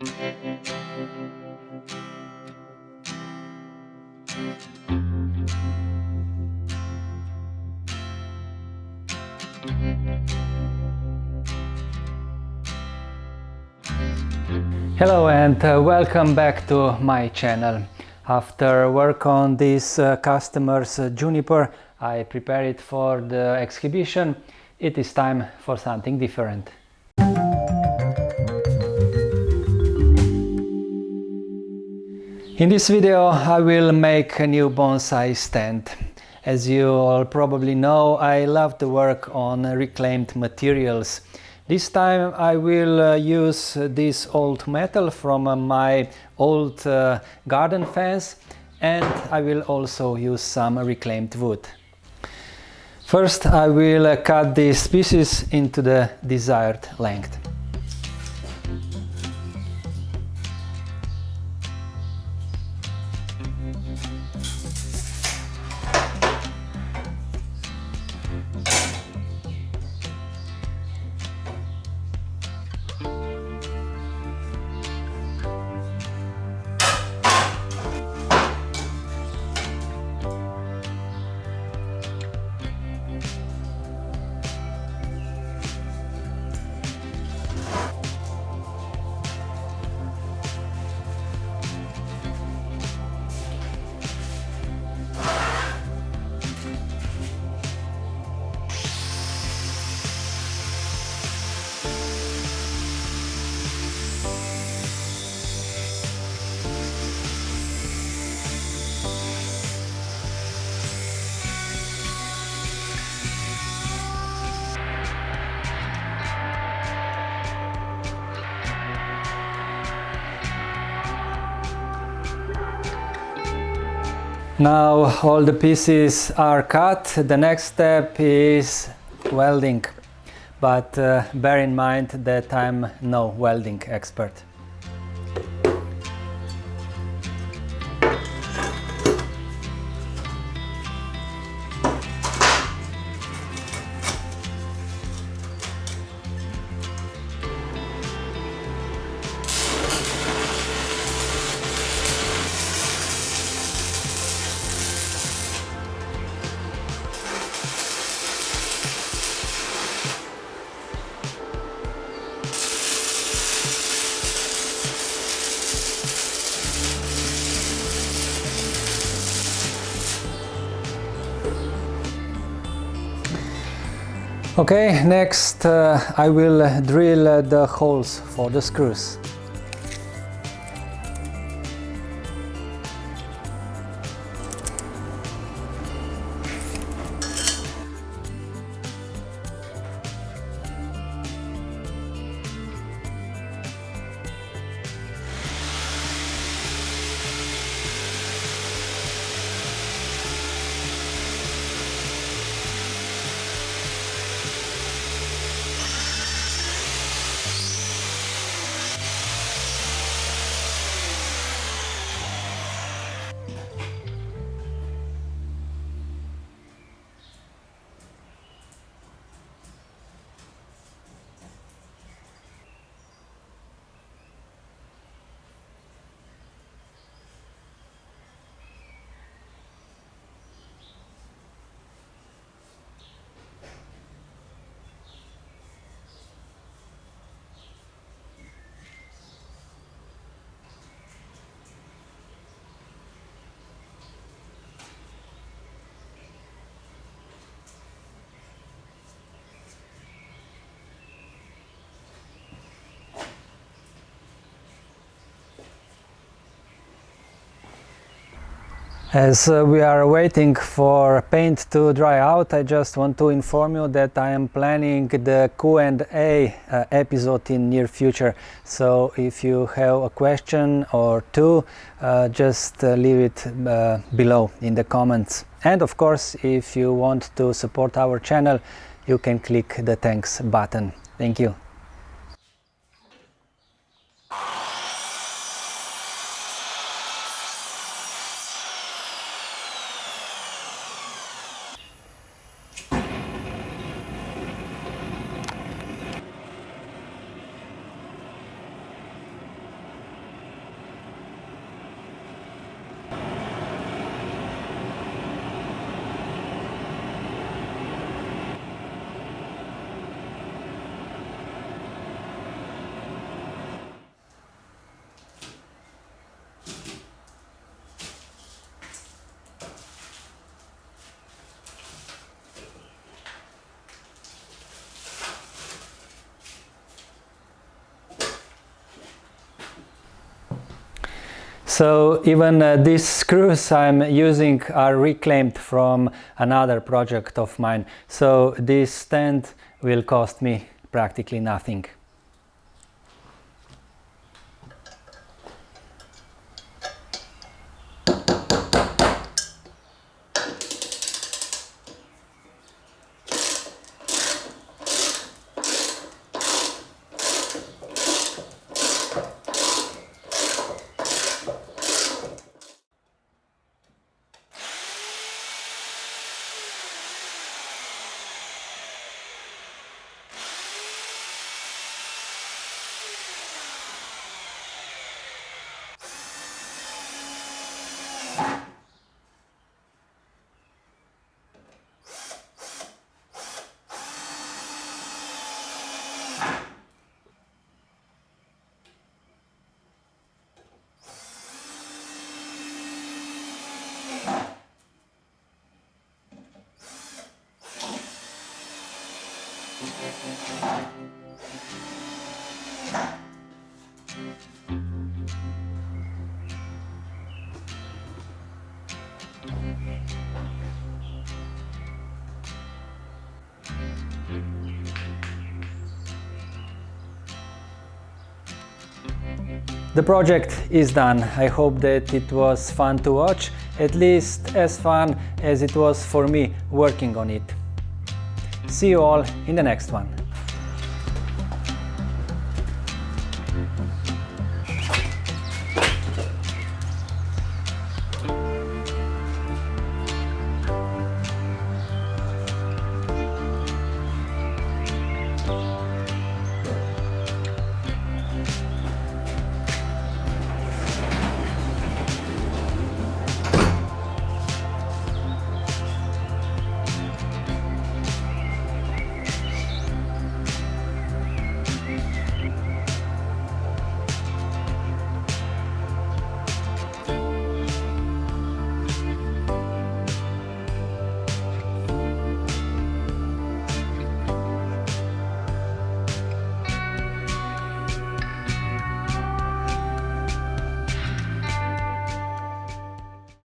Hello and welcome back to my channel. After work on this customer's juniper, I prepare it for the exhibition. It is time for something different. In this video I will make a new bonsai stand. As you all probably know, I love to work on reclaimed materials. This time I will use this old metal from my old garden fence, and I will also use some reclaimed wood. First I will cut these pieces into the desired length. Now all the pieces are cut. The next step is welding, but bear in mind that I'm no welding expert. Okay, next I will drill the holes for the screws. As we are waiting for paint to dry out, I just want to inform you that I am planning the Q&A episode in near future. So if you have a question or two, just leave it below in the comments. And of course, if you want to support our channel, you can click the thanks button. Thank you. So even these screws I'm using are reclaimed from another project of mine. So this stand will cost me practically nothing. The project is done. I hope that it was fun to watch, at least as fun as it was for me working on it. See you all in the next one.